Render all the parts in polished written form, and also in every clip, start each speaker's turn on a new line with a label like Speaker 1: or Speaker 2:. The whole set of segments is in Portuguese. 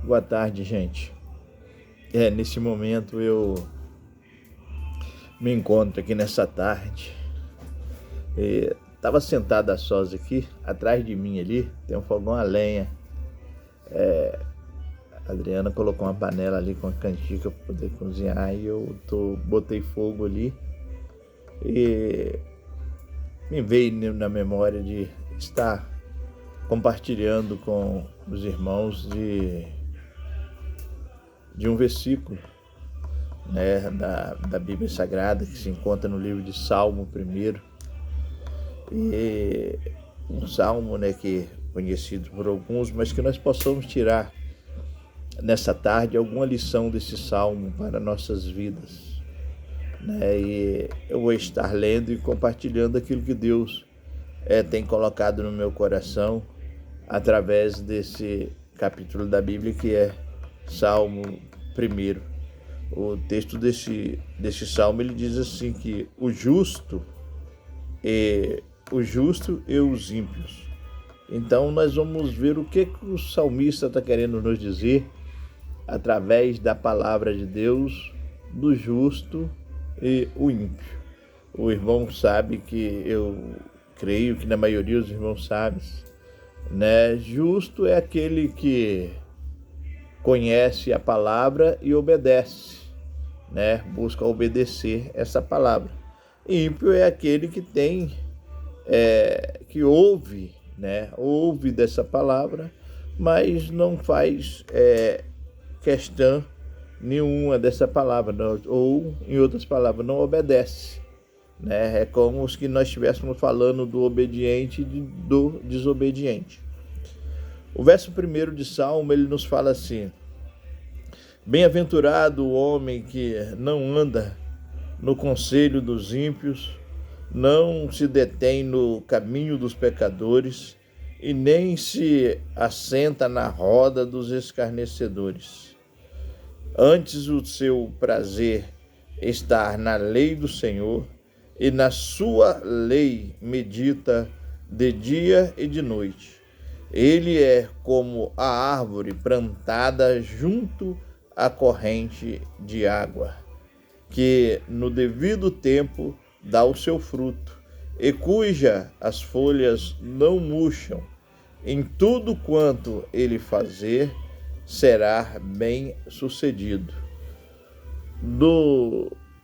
Speaker 1: Boa tarde, gente. Nesse momento eu me encontro aqui nessa tarde. Estava sentado a sós aqui, atrás de mim ali, tem um fogão a lenha. A Adriana colocou uma panela ali com a canjica para poder cozinhar e eu botei fogo ali. E me veio na memória de estar compartilhando com os irmãos de um versículo, né, da Bíblia Sagrada, que se encontra no livro de Salmo primeiro. E um salmo, né, que é conhecido por alguns, mas que nós possamos tirar nessa tarde alguma lição desse salmo para nossas vidas, né? E eu vou estar lendo e compartilhando aquilo que Deus tem colocado no meu coração através desse capítulo da Bíblia que é Salmo 1. O texto desse salmo, ele diz assim que o justo e os ímpios. Então nós vamos ver o que o salmista está querendo nos dizer através da palavra de Deus, do justo e o ímpio. O irmão sabe que eu creio que na maioria dos irmãos sabem, né? Justo é aquele que conhece a palavra e obedece, né? Busca obedecer essa palavra. Ímpio é aquele que que ouve, né? Ouve dessa palavra, mas não faz questão nenhuma dessa palavra, ou em outras palavras, não obedece, né? É como se nós estivéssemos falando do obediente e do desobediente. O verso 1 de Salmo, ele nos fala assim: bem-aventurado o homem que não anda no conselho dos ímpios, não se detém no caminho dos pecadores e nem se assenta na roda dos escarnecedores. Antes o seu prazer está na lei do Senhor, e na sua lei medita de dia e de noite. Ele é como a árvore plantada junto à corrente de água, que no devido tempo dá o seu fruto, e cuja as folhas não murcham. Em tudo quanto ele fazer, será bem sucedido.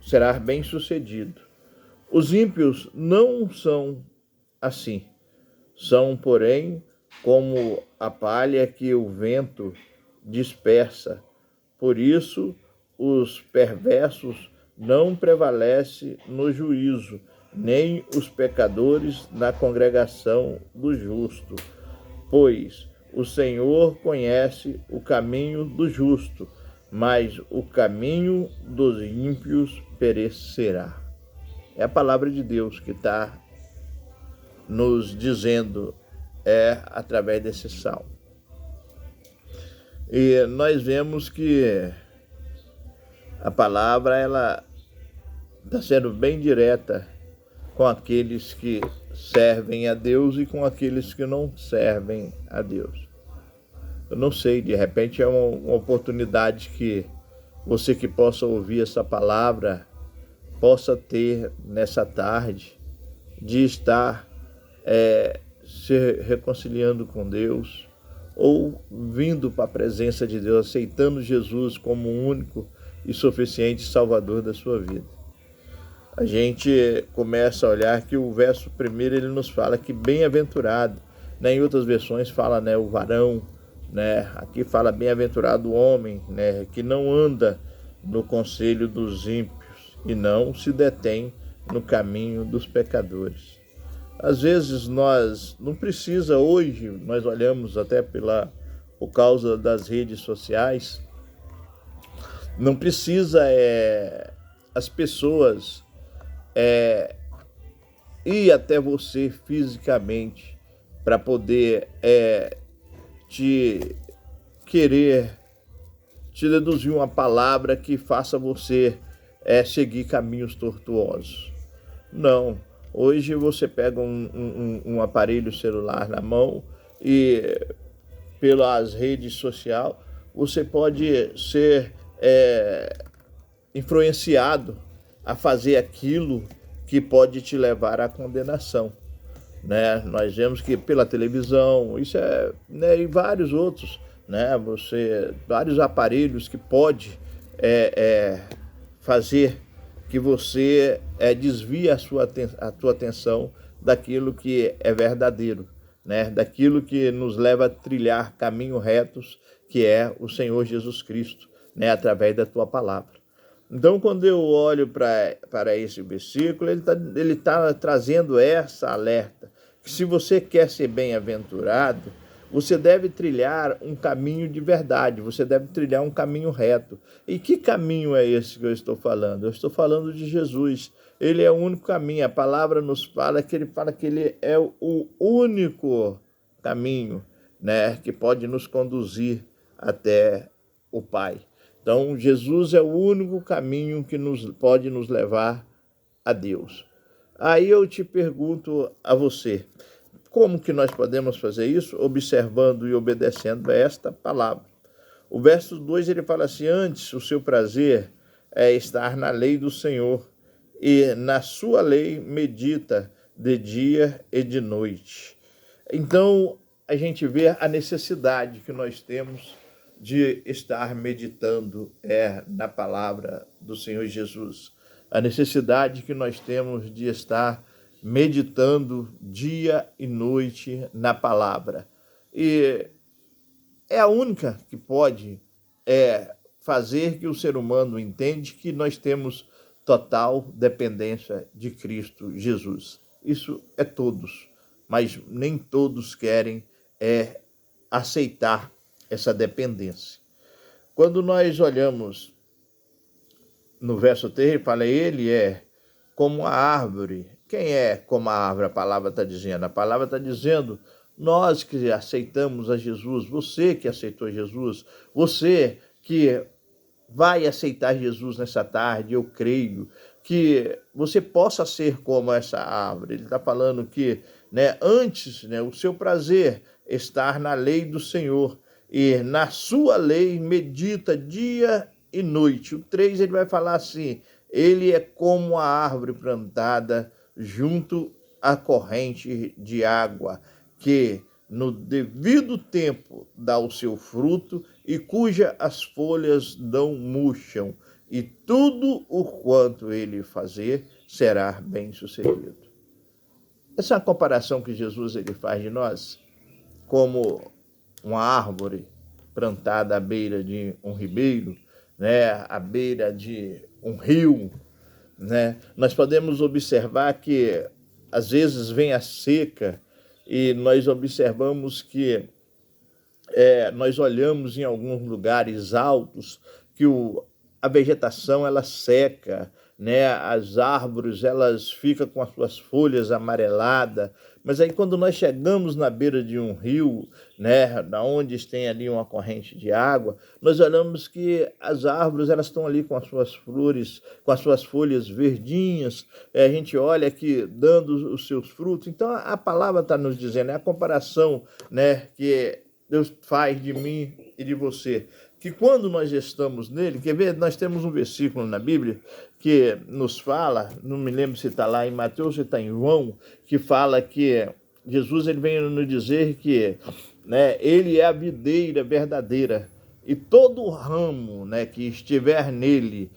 Speaker 1: Será bem sucedido. Os ímpios não são assim. São, porém, como a palha que o vento dispersa. Por isso, os perversos não prevalecem no juízo, nem os pecadores na congregação do justo. Pois o Senhor conhece o caminho do justo, mas o caminho dos ímpios perecerá. É a palavra de Deus que está nos dizendo através desse salmo. E nós vemos que a palavra ela está sendo bem direta com aqueles que servem a Deus e com aqueles que não servem a Deus. Eu não sei, de repente é uma oportunidade que você que possa ouvir essa palavra possa ter nessa tarde de estar se reconciliando com Deus, ou vindo para a presença de Deus, aceitando Jesus como o único e suficiente Salvador da sua vida. A gente começa a olhar que o verso 1 ele nos fala que bem-aventurado, né? Em outras versões fala, né, o varão, né? Aqui fala bem-aventurado o homem, né, que não anda no conselho dos ímpios e não se detém no caminho dos pecadores. Às vezes nós não precisa, hoje nós olhamos até por causa das redes sociais, não precisa as pessoas ir até você fisicamente para poder te deduzir uma palavra que faça você seguir caminhos tortuosos. Não. Hoje você pega um aparelho celular na mão e pelas redes sociais você pode ser influenciado a fazer aquilo que pode te levar à condenação, né? Nós vemos que pela televisão, isso né, e vários outros, né? Vários aparelhos que pode fazer que você desvie a tua atenção daquilo que é verdadeiro, né? Daquilo que nos leva a trilhar caminhos retos, que é o Senhor Jesus Cristo, né? Através da tua palavra. Então, quando eu olho para esse versículo, ele tá trazendo essa alerta, que se você quer ser bem-aventurado, você deve trilhar um caminho de verdade, você deve trilhar um caminho reto. E que caminho é esse que eu estou falando? Eu estou falando de Jesus. Ele é o único caminho. A palavra nos fala que ele é o único caminho, né, que pode nos conduzir até o Pai. Então, Jesus é o único caminho que pode nos levar a Deus. Aí eu te pergunto a você, como que nós podemos fazer isso? Observando e obedecendo a esta palavra. O verso 2, ele fala assim: antes o seu prazer é estar na lei do Senhor, e na sua lei medita de dia e de noite. Então, a gente vê a necessidade que nós temos de estar meditando na palavra do Senhor Jesus. A necessidade que nós temos de estar meditando dia e noite na palavra. E é a única que pode fazer que o ser humano entende que nós temos total dependência de Cristo Jesus. Isso é todos, mas nem todos querem aceitar essa dependência. Quando nós olhamos no verso 3, ele fala, ele é como a árvore. Quem é como a árvore? A palavra está dizendo. A palavra está dizendo, nós que aceitamos a Jesus, você que aceitou Jesus, você que vai aceitar Jesus nessa tarde, eu creio que você possa ser como essa árvore. Ele está falando que antes o seu prazer estar na lei do Senhor, e na sua lei medita dia e noite. O 3 ele vai falar assim, ele é como a árvore plantada junto à corrente de água, que no devido tempo dá o seu fruto e cuja as folhas não murcham, e tudo o quanto ele fazer será bem sucedido. Essa é uma comparação que Jesus ele faz de nós como uma árvore plantada à beira de um ribeiro, à beira de um rio, Nós podemos observar que às vezes vem a seca e nós observamos que nós olhamos em alguns lugares altos que a vegetação ela seca, as árvores elas ficam com as suas folhas amareladas, mas aí quando nós chegamos na beira de um rio, da onde tem ali uma corrente de água, nós olhamos que as árvores elas estão ali com as suas flores, com as suas folhas verdinhas, a gente olha aqui dando os seus frutos. Então a palavra está nos dizendo, é a comparação, que Deus faz de mim e de você, que quando nós estamos nele, quer ver, nós temos um versículo na Bíblia que nos fala, não me lembro se está lá em Mateus ou está em João, que fala que Jesus ele vem nos dizer que ele é a videira verdadeira, e todo ramo que estiver nele,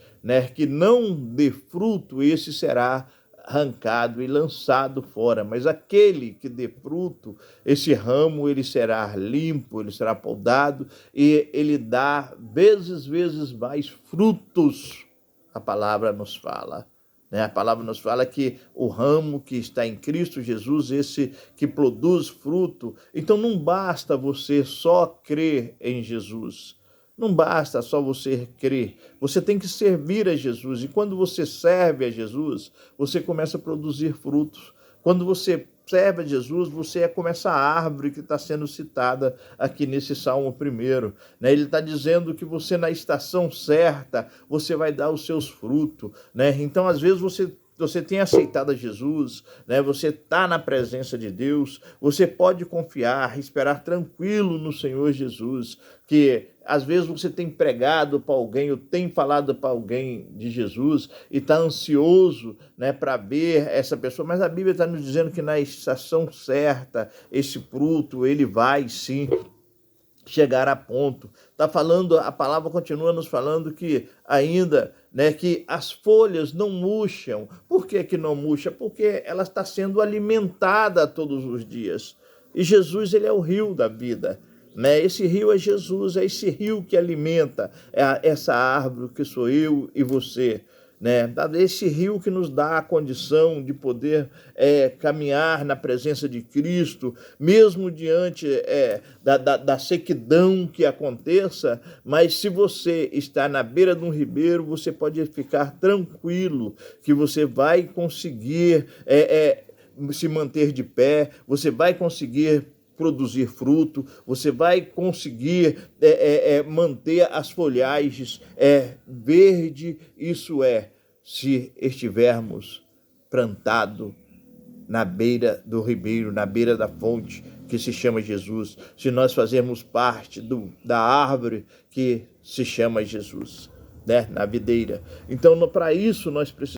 Speaker 1: que não dê fruto, esse será arrancado e lançado fora, mas aquele que dê fruto, esse ramo ele será limpo, ele será podado e ele dá vezes mais frutos. A palavra nos fala, A palavra nos fala que o ramo que está em Cristo Jesus, esse que produz fruto, então não basta você só crer em Jesus. Não basta só você crer, você tem que servir a Jesus. E quando você serve a Jesus, você começa a produzir frutos. Quando você serve a Jesus, você é como essa árvore que está sendo citada aqui nesse Salmo 1. Ele está dizendo que você, na estação certa, você vai dar os seus frutos. Então, às vezes, você você tem aceitado a Jesus, né? Você está na presença de Deus, você pode confiar, esperar tranquilo no Senhor Jesus, que às vezes você tem pregado para alguém, ou tem falado para alguém de Jesus, e está ansioso, né, para ver essa pessoa, mas a Bíblia está nos dizendo que na estação certa, esse fruto, ele vai sim chegar a ponto. Está falando, a palavra continua nos falando que ainda, né, que as folhas não murcham. Por que não murcha? Porque ela está sendo alimentada todos os dias. E Jesus, ele é o rio da vida, né? Esse rio é Jesus, é esse rio que alimenta essa árvore que sou eu e você, né? Esse rio que nos dá a condição de poder caminhar na presença de Cristo, mesmo diante da sequidão que aconteça, mas se você está na beira de um ribeiro, você pode ficar tranquilo que você vai conseguir se manter de pé, você vai conseguir produzir fruto, você vai conseguir manter as folhagens verde, isso se estivermos plantado na beira do ribeiro, na beira da fonte que se chama Jesus, se nós fazermos parte da árvore que se chama Jesus, né? Na videira. Então, para isso nós precisamos